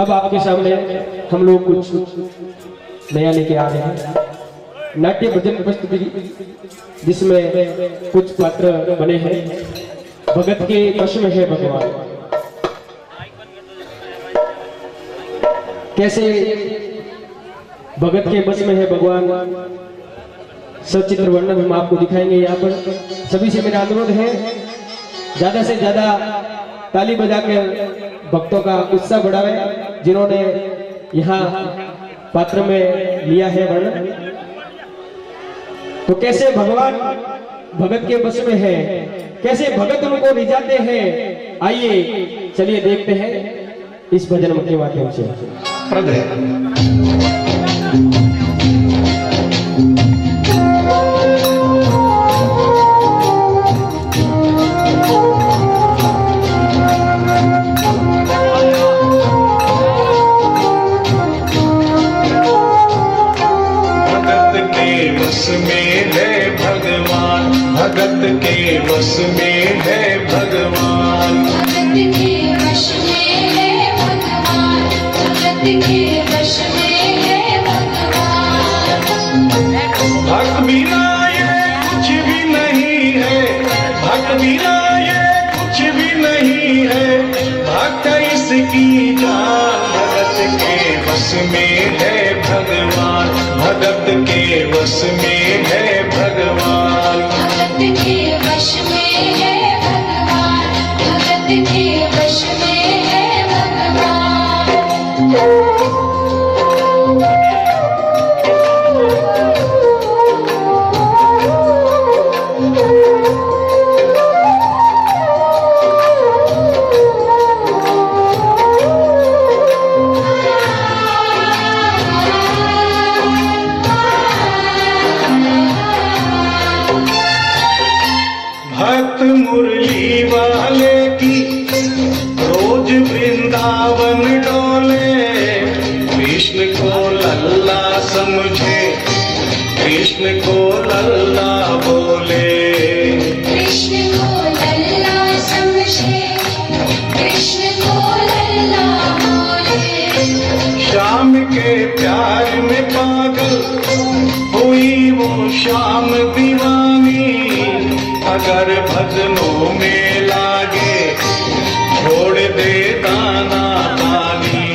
अब आपके सामने हम लोग कुछ नया लेके आ रहे हैं, नाट्य भजन प्रस्तुति, जिसमें कुछ पात्र बने हैं। भगत के वश में है भगवान। कैसे भगत के वश में है भगवान, सचित्र वर्णन हम आपको दिखाएंगे। यहाँ पर सभी से मेरा अनुरोध है, ज्यादा से ज्यादा ताली बजाकर भक्तों का उत्साह बढ़ावे, जिन्होंने यहाँ पात्र में लिया है वर्णन। तो कैसे भगवान भगत के वश में है, कैसे भगत उनको रिझाते हैं, आइए चलिए देखते हैं इस भजन के माध्यम से। भगत के वश में है भगवान, भगत के वश में है भगवान, भगत के वश में है भगवान। भक्त बिना ये कुछ भी नहीं है, भक्त बिना ये कुछ भी नहीं है, भक्त इसकी जान। भगत के वश में है भगवान, भगत के वश में है भगवान, भगत के वश में है भगवान, भगत के वश में है भगवान। भक्त मुरली वाले की रोज वृंदावन डोले, कृष्ण को लल्ला समझे, कृष्ण को लल्ला बोले, कृष्ण को लल्ला समझे, कृष्ण को लल्ला बोले। श्याम के प्यार में पागल हुई वो श्याम दीवानी, अगर भजनों में लागे छोड़ दे दाना पानी,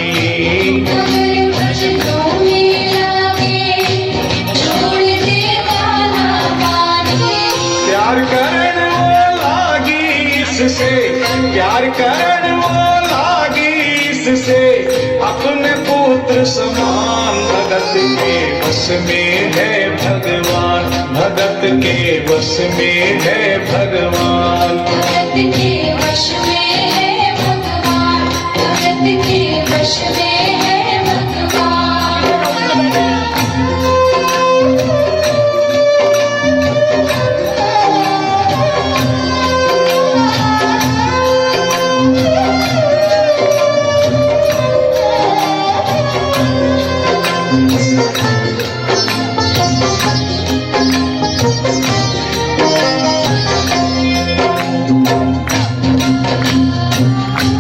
अगर भजनों में लागे छोड़ दे दाना पानी। प्यार करण वो लागी इससे, प्यार करण वो लागी इससे, अपने पुत्र समान। भगत के वश में है भगवान, भगत के वश में है भगवान, भगत के वश में है भगवान, भगत के वश में है भगवान।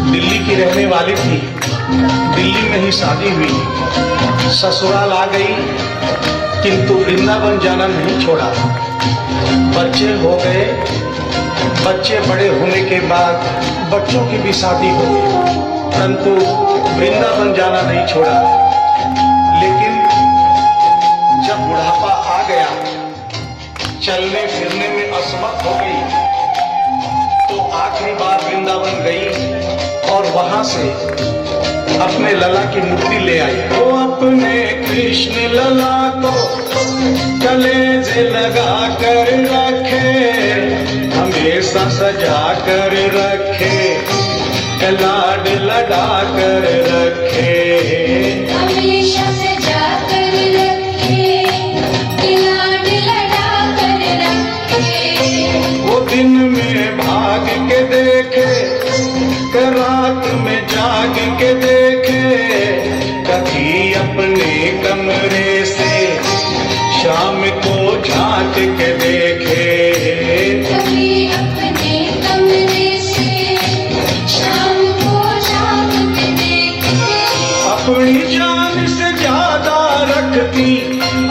दिल्ली की रहने वाली थी, दिल्ली में ही शादी हुई, ससुराल आ गई, किंतु वृंदावन जाना नहीं छोड़ा। बच्चे हो गए, बच्चे बड़े होने के बाद बच्चों की भी शादी हो गई, परंतु वृंदावन जाना नहीं छोड़ा। लेकिन जब बुढ़ापा आ गया, चलने फिरने में असमर्थ हो गई, तो आखिरी बार वृंदावन गई और वहां से अपने लला की मूर्ति ले आई। वो अपने कृष्ण लला को कलेजे लगा कर रखे, हमेशा सजा कर रखे, लाड लड़ा कर रखे, हमेशा सजा कर रखे, लाड लड़ा कर रखे। वो दिन में भाग के देखे, रात में जाग के देखे, कभी अपने कमरे से शाम को झांक के देखे, कभी अपने कमरे से शाम को झांक के देखे। अपनी जान से ज्यादा रखती,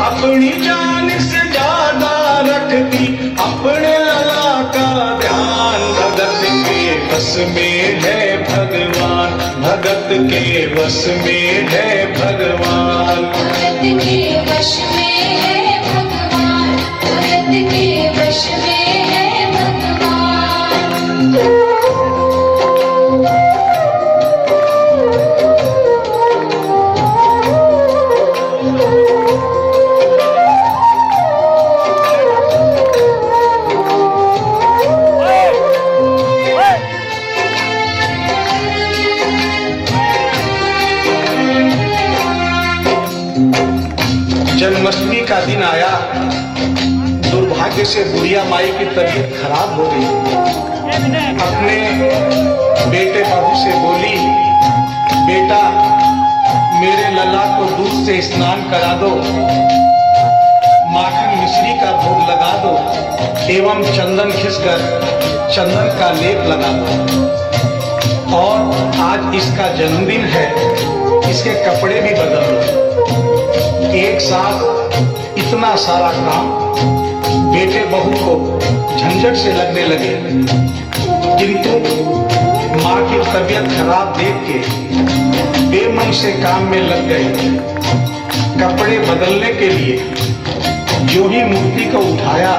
अपनी जान से ज्यादा रखती अपने लला का ध्यान। भगत के बस में है भगवान, भगत के बस में है भगवान। भगत के वश में है भगवान, भगत के वश में है भगवान। जन्माष्टमी का दिन आया, दुर्भाग्य से बुढ़िया माई की तबीयत खराब हो गई। अपने बेटे बहू से बोली, बेटा मेरे लला को दूध से स्नान करा दो, माखन मिश्री का भोग लगा दो एवं चंदन घिसकर चंदन का लेप लगा दो। और आज इसका जन्मदिन है, इसके कपड़े भी बदल दो। एक साथ इतना सारा काम बेटे बहू को झंझट से लगने लगे, किंतु माँ की तबीयत खराब देख के बेमन से काम में लग गए। कपड़े बदलने के लिए जो ही मूर्ति को उठाया,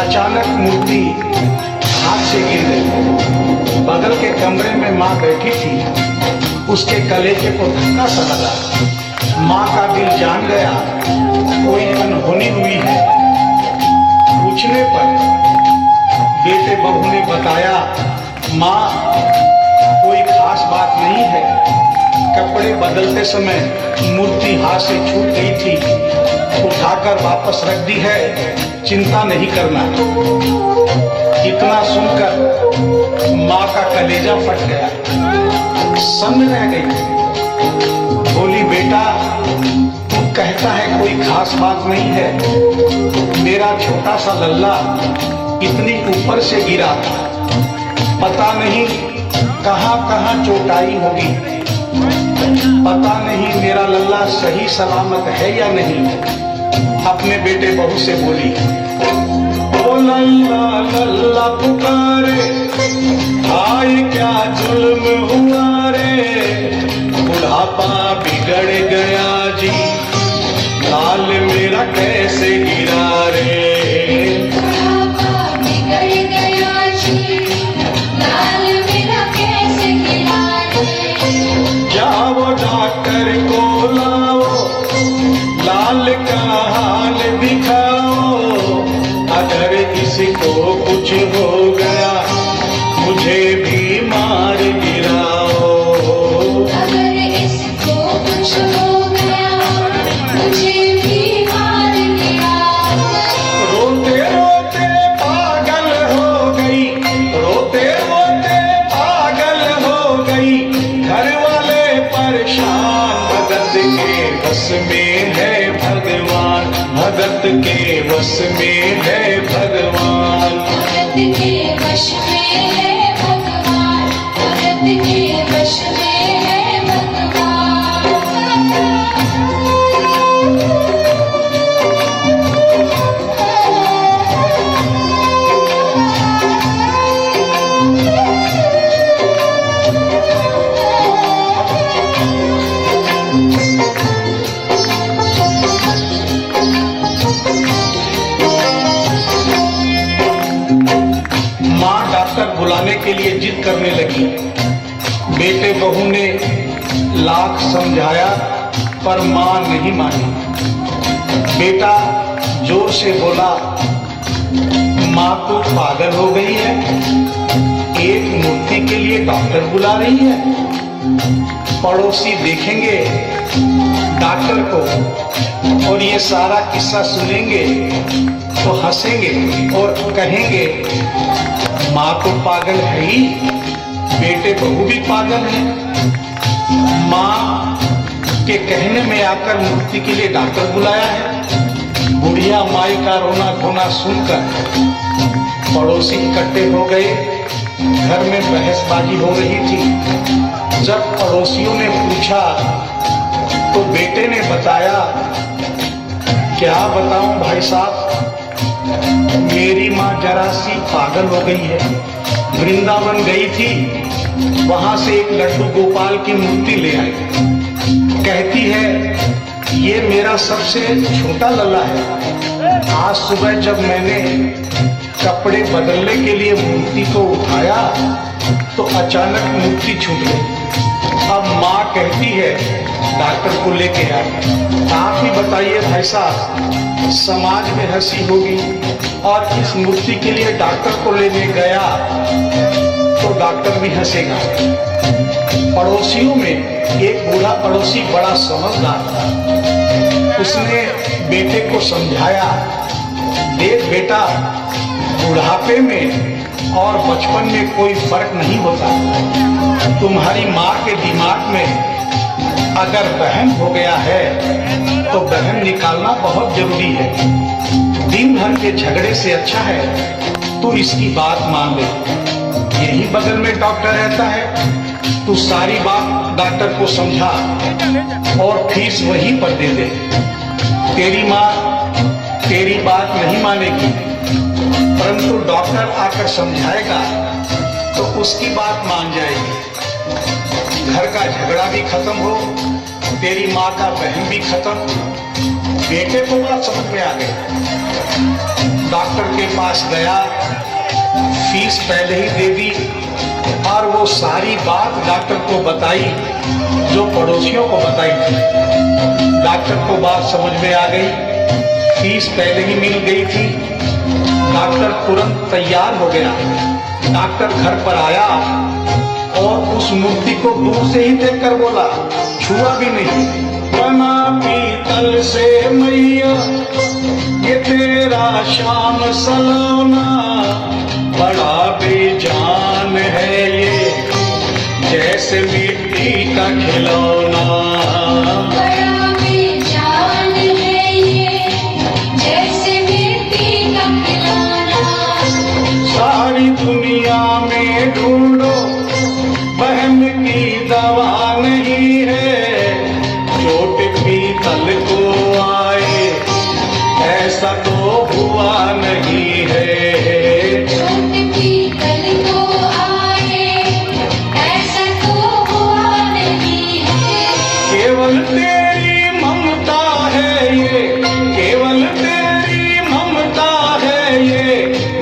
अचानक मूर्ति हाथ से गिर गई। बगल के कमरे में माँ बैठी थी, उसके कलेजे को धक्का सा लगा। माँ का दिल जान गया कोई अनहोनी हुई है। पूछने पर बेटे बहू ने बताया, माँ कोई खास बात नहीं है, कपड़े बदलते समय मूर्ति हाथ से छूट गई थी, उठाकर वापस रख दी है, चिंता नहीं करना। इतना सुनकर माँ का कलेजा फट गया, सन्न रह गई। बोली, बेटा तू कहता है कोई खास बात नहीं है, मेरा छोटा सा लल्ला इतनी ऊपर से गिरा, पता नहीं कहाँ कहाँ चोटाई होगी, पता नहीं मेरा लल्ला सही सलामत है या नहीं। अपने बेटे बहू से बोली, ओ लल्ला लल्ला पुकारे, आए क्या जुल्म हुआ रे, बुढ़ापा बिगड़ गया जी, लाल मेरा कैसे गिरा रे। बुढ़ापा बिगड़ गया जी, लाल मेरा कैसे गिरा रे। जाओ डॉक्टर को लाओ, लाल का हाल दिखाओ, अगर इसको कुछ हो गया मुझे भी मार गिराओ। अगर इसको कुछ हो गया मुझे भी मार गिराओ। रोते रोते पागल हो गई, रोते रोते पागल हो गई, घर वाले परेशान। भगत के बस में है भगवान, भगत के बस में है भगवान। भगत के वश में है भगवान, भगत के वश में है भगवान। माँ डॉक्टर बुलाने के लिए जिद करने लगी। बेटे बहू ने लाख समझाया पर माँ नहीं मानी। बेटा जोर से बोला, माँ तो पागल हो गई है, एक मूर्ति के लिए डॉक्टर बुला रही है। पड़ोसी देखेंगे डॉक्टर को और ये सारा किस्सा सुनेंगे तो हंसेंगे और कहेंगे माँ तो पागल है ही, बेटे बहू भी पागल है। माँ के कहने में आकर मूर्ति के लिए डॉक्टर बुलाया है। बुढ़िया माई का रोना धोना सुनकर पड़ोसी इकट्ठे हो गए। घर में बहसबाजी हो रही थी। जब पड़ोसियों ने पूछा तो बेटे ने बताया, क्या बताऊं भाई साहब, मेरी माँ जरा सी पागल हो गई है। वृंदावन गई थी, वहां से एक लड्डू गोपाल की मूर्ति ले आई। कहती है ये मेरा सबसे छोटा लल्ला है। आज सुबह जब मैंने कपड़े बदलने के लिए मूर्ति को उठाया तो अचानक मूर्ति छूट गई। अब माँ कहती है डॉक्टर को लेके आए। आप ही बताइए भाई साहब, समाज में हंसी होगी और इस मूर्ति के लिए डॉक्टर को लेने गया तो डॉक्टर भी हंसेगा। पड़ोसियों में एक बूढ़ा पड़ोसी बड़ा समझदार था। उसने बेटे को समझाया, देख बेटा, बुढ़ापे में और बचपन में कोई फर्क नहीं होता। तुम्हारी माँ के दिमाग में अगर वहम हो गया है तो वहम निकालना बहुत जरूरी है। दिन भर के झगड़े से अच्छा है तू इसकी बात मान ले। यही बगल में डॉक्टर रहता है, तू सारी बात डॉक्टर को समझा और फीस वहीं पर दे दे। तेरी माँ तेरी बात नहीं मानेगी, परंतु डॉक्टर आकर समझाएगा तो उसकी बात मान जाएगी। घर का झगड़ा भी खत्म हो, तेरी माँ का बहन भी खत्म। बेटे को बात समझ में आ गई। डॉक्टर के पास गया, फीस पहले ही दे दी और वो सारी बात डॉक्टर को बताई जो पड़ोसियों को बताई थी। डॉक्टर को बात समझ में आ गई, फीस पहले ही मिल गई थी। डॉक्टर तुरंत तैयार हो गया। डॉक्टर घर पर आया और उस मूर्ति को दूर से ही देखकर बोला, छुआ भी नहीं, बना पीतल से मैया ये तेरा श्याम सलोना, बड़ा बेजान है ये जैसे मिट्टी का खिलौना। बड़ा बेजान है ये जैसे मिट्टी का खिलौना। सारी दुनिया में ढूंढो बहन की दवा नहीं है, चोट पीतल को आए ऐसा तो हुआ नहीं है। चोट पीतल को आए ऐसा तो हुआ नहीं है। केवल तेरी ममता है ये, केवल तेरी ममता है ये,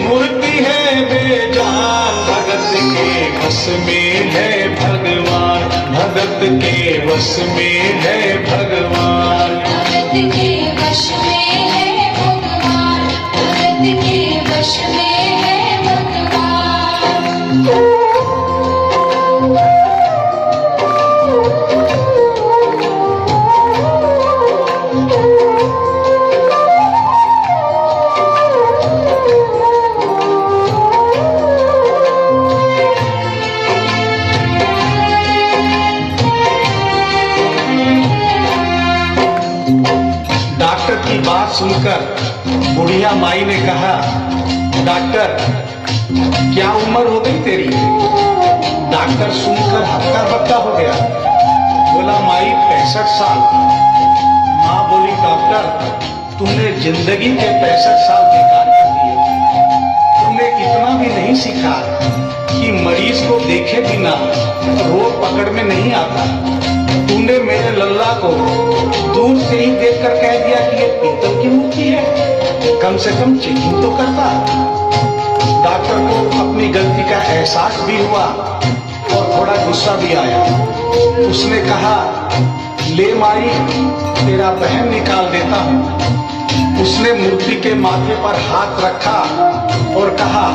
मूर्ति है बेजान, भगत के बस में है भगवान, भगत के बस में है भगवान। भगत के वश में है भगवान, भगत के वश में है भगवान। डॉक्टर की बात सुनकर बुढ़िया माई ने कहा, डॉक्टर क्या उम्र हो गई तेरी? डॉक्टर सुनकर हक्का बक्का हो गया, बोला माई 65 साल। माँ बोली डॉक्टर तुमने जिंदगी के 65 साल बेकार कर दिए। तुमने इतना भी नहीं सीखा कि मरीज को देखे बिना रोग पकड़ में नहीं आता। तूने मेरे लल्ला को दूर से ही देखकर कह दिया कि ये पीतल की मूर्ति है, कम से कम चेकिंग तो करता। डॉक्टर को अपनी गलती का एहसास भी हुआ और थोड़ा गुस्सा भी आया। उसने कहा, ले माई तेरा बहन निकाल देता हूँ। उसने मूर्ति के माथे पर हाथ रखा और कहा,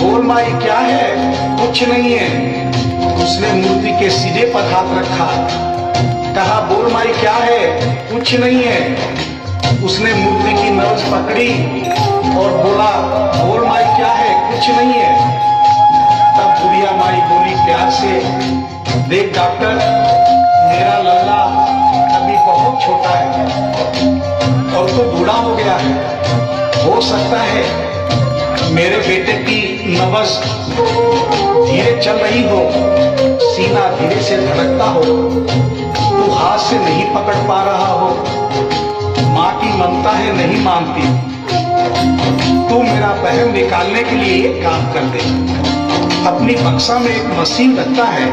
बोल माई क्या है? कुछ नहीं है। उसने मूर्ति के सीधे पर हाथ रखा, कहा बोल माई क्या है? कुछ नहीं है। उसने मूर्ति की नब्ज पकड़ी और बोला, बोल माई क्या है? कुछ नहीं है। तब बुढ़िया माई बोली प्यार से, देख डॉक्टर, मेरा लल्ला अभी बहुत छोटा है और तो बूढ़ा हो गया है। हो सकता है मेरे बेटे की नब्ज धीरे चल रही हो, सीना धीरे से धड़कता हो, तू हाथ से नहीं पकड़ पा रहा हो, माँ की ममता है नहीं मानती, तू मेरा बहम निकालने के लिए एक काम कर दे। अपनी बक्सा में एक मशीन रखता है,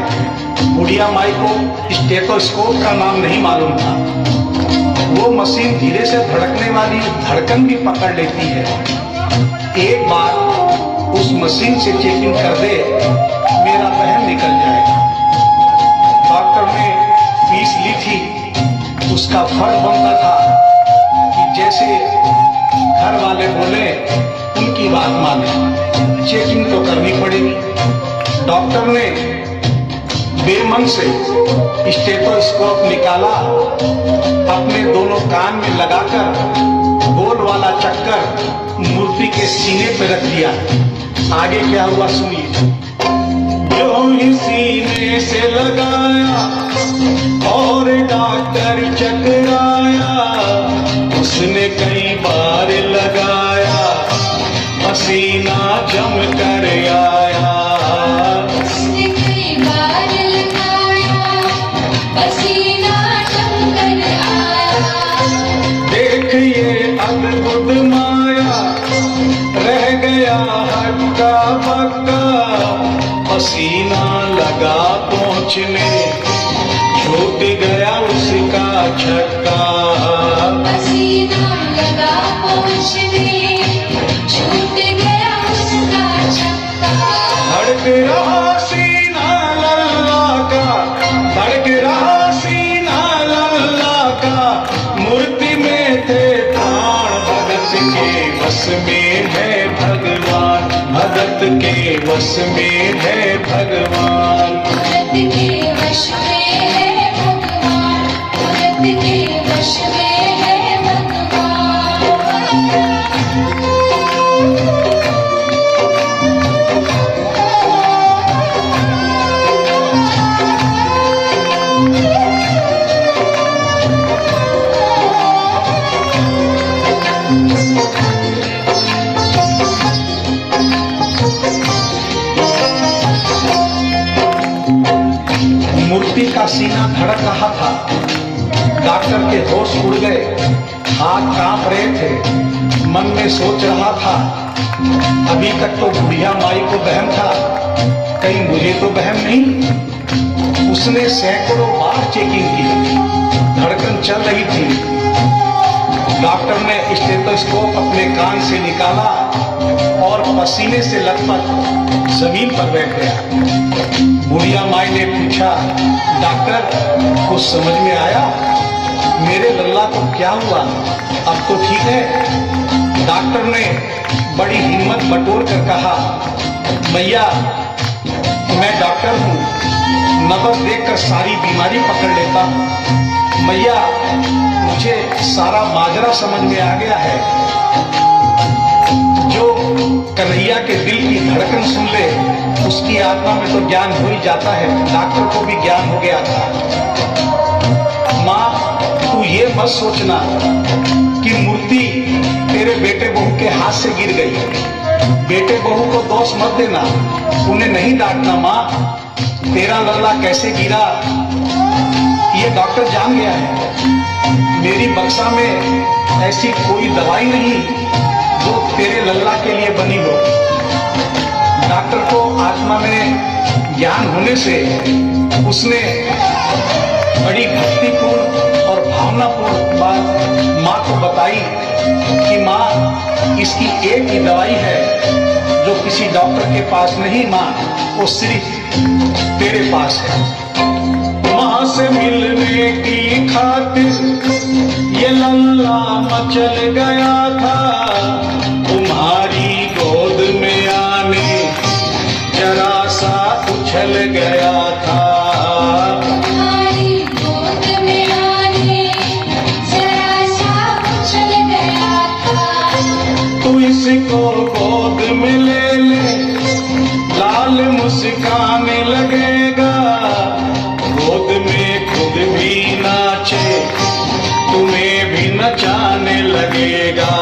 बुढ़िया माई को स्टेथोस्कोप का नाम नहीं मालूम था। वो मशीन धीरे से धड़कने वाली धड़कन भी पकड़ लेती है। एक बार उस मशीन से चेकिंग कर दे, मेरा बहन निकल जाएगा। डॉक्टर ने फीस ली थी, उसका फर्ज बनता था कि जैसे घर वाले बोले उनकी बात माने, चेकिंग तो करनी पड़ेगी। डॉक्टर ने बेमन से स्टेथोस्कोप निकाला, अपने दोनों कान में लगाकर गोल वाला चक्कर मूर्ति के सीने पे रख दिया। आगे क्या हुआ सुनिए। जो ही सीने से लगाया और डॉक्टर चकराया, उसने कई बार लगाया, पसीना जम कर आया। उसने कई बार लगाया, पसीना जम कर आया। देखिए अद्भुत माया, रह गया हक्का बक्का, पसीना लगा पहुँचने, छूट गया उसका छक्का। पसीना लगा पहुँचने, छूट गया उसका छक्का। धड़क रहा सीना लल्ला का, धड़क रहा सीना लल्ला का, मूर्ति में थे प्राण, भगत के वश में है भगवान, भगत के वश में है भगवान। भगत के वश में है भगवान, भगत के वश में है भगवान। मूर्ति का सीना धड़क रहा था। डॉक्टर के होश उड़ गए, हाथ कांप रहे थे। मन में सोच रहा था, अभी तक तो बुढ़िया माई को बहम था, कहीं मुझे तो बहम नहीं। उसने सैकड़ों बार चेकिंग की, धड़कन चल रही थी। डॉक्टर ने स्टेथोस्कोप अपने कान से निकाला और पसीने से लथपथ जमीन पर बैठ गया। बुढ़िया माई ने पूछा, डॉक्टर कुछ समझ में आया? मेरे लल्ला को क्या हुआ, अब तो ठीक है? डॉक्टर ने बड़ी हिम्मत बटोर कर कहा, मैया मैं डॉक्टर हूँ, नबज देखकर सारी बीमारी पकड़ लेता हूँ। मैया मुझे सारा माजरा समझ में आ गया है। जो कन्हैया के दिल की धड़कन सुन ले, उसकी आत्मा में तो ज्ञान हो ही जाता है। डॉक्टर को भी ज्ञान हो गया था। माँ तू ये मत सोचना कि मूर्ति तेरे बेटे बहू के हाथ से गिर गई। बेटे बहू को दोष मत देना, उन्हें नहीं डांटना। माँ तेरा लल्ला कैसे गिरा ये डॉक्टर जान गया है। मेरी बक्सा में ऐसी कोई दवाई नहीं जो तेरे लल्ला के लिए बनी हो। डॉक्टर को आत्मा में ज्ञान होने से उसने बड़ी भक्तिपूर्ण और भावनापूर्ण बात माँ को बताई कि माँ इसकी एक ही दवाई है जो किसी डॉक्टर के पास नहीं, माँ वो सिर्फ तेरे पास है। माँ से मिलने की खातिर ये लल्ला मचल गया था, तुम्हारी गोद में आने जरा सा उछल गया था। तुम्हारी गोद में आने जरा सा उछल गया था। तू इसको गोद में ले ले, लाल मुस्काने लगेगा, गोद में खुद भी नाचे, तुम्हें भी नचाने लगेगा।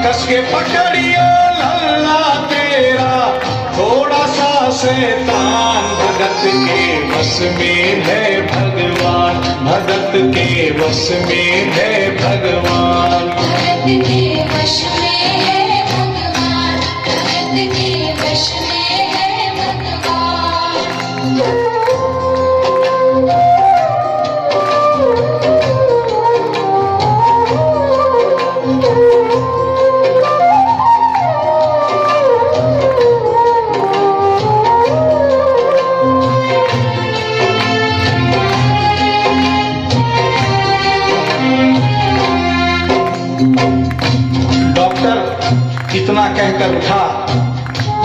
कस के पकड़ियो लल्ला तेरा थोड़ा सा शैतान, भगत के वश में है भगवान, भगत के वश में है भगवान। भगत के वश में है भगवान, भगत के वश में है भगवान। इतना कहकर उठा,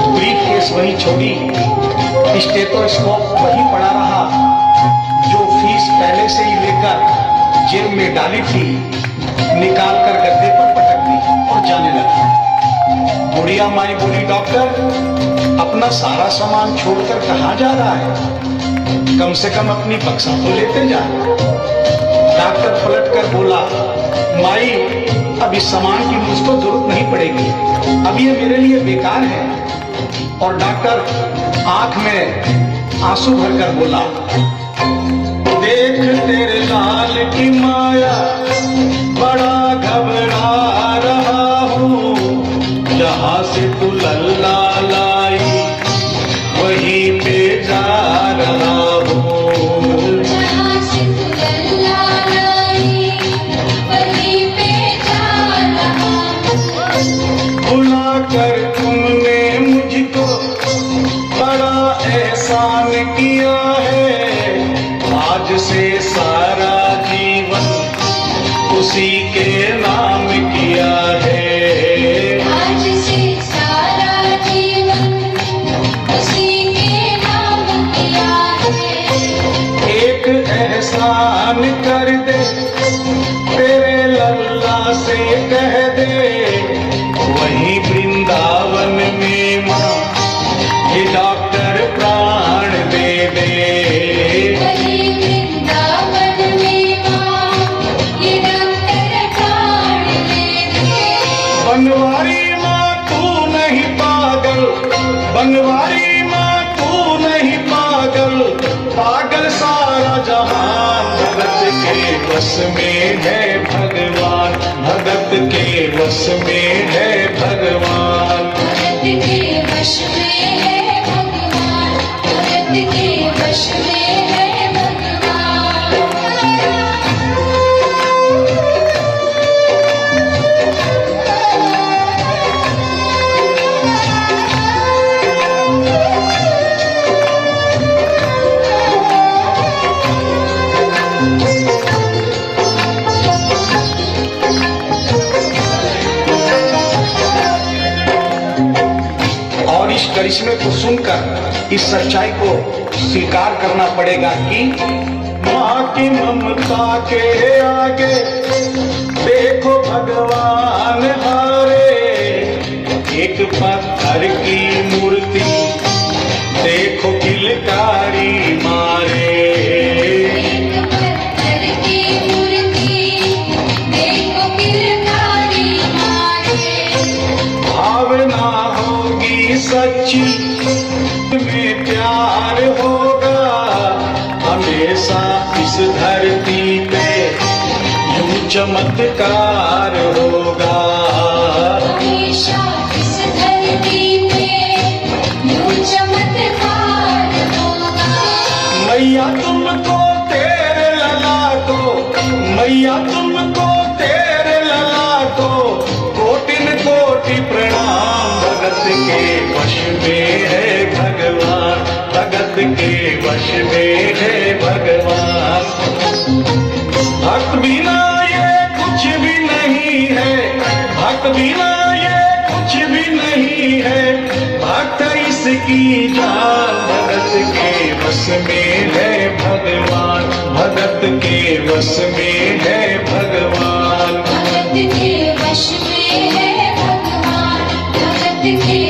ब्रीफ केस वहीं छोड़ी, स्टेथोस्कोप वहीं पड़ा रहा, जो फीस पहले से ही लेकर जेब में डाली थी निकाल कर गद्दे पर पटक दी और जाने लगा। बुढ़िया माई बोली, डॉक्टर अपना सारा सामान छोड़कर कहाँ जा रहा है, कम से कम अपनी बक्सा तो लेते जा। डॉक्टर पलट कर बोला, माई अब इस सामान की मुझको जरूरत नहीं पड़ेगी, अब ये मेरे लिए बेकार है। और डॉक्टर आंख में आंसू भरकर बोला, देख तेरे लाल की माया बड़ा घबरा रहा हूँ, जहाँ से तू लल्ला लाई वहीं पे जा रहा हूँ। बुलाकर तुमने मुझको बड़ा एहसान किया है, आज से सारा जीवन उसी के नाम किया है। आज से सारा जीवन उसी के नाम किया है। एक एहसान कर दे तेरे लल्ला से कह दे, वहीं वृंदावन में माँ ये डॉक्टर प्राण दे दे। वहीं वृंदावन में माँ ये डॉक्टर प्राण दे दे। बनवारी माँ तू नहीं पागल, बनवारी माँ तू नहीं पागल, पागल सारा जहान, भगत के वश में है भगवान, भगत के वश में है भगवान। भगत के वश में है भगवान, भगत के वश में है भगवान। इस करिश्मे को सुनकर इस सच्चाई को स्वीकार करना पड़ेगा कि माँ की ममता के आगे देखो भगवान हारे, एक पत्थर की मूर्ति देखो किलकारी मारे। एक पत्थर की मूर्ति देखो किलकारी मारे। भावना होगी सच्ची में प्यार होगा, हमेशा इस धरती पे यूं चमत्कार होगा। हमेशा इस धरती पे यूं चमत्कार होगा। मैया तुमको तेरे लला को, मैया तुमको तेरे लला को कोटिन कोटि प्रणाम। भगत के वश में है भगवान, भगत के वश में है भगवान। भक्त बिना ये कुछ भी नहीं है, भक्त बिना ये कुछ भी नहीं है, भक्त इसकी जान। भगत के वश में है भगवान, भगत के वश में है भगवान। भगत के वश में है भगवान, भगत के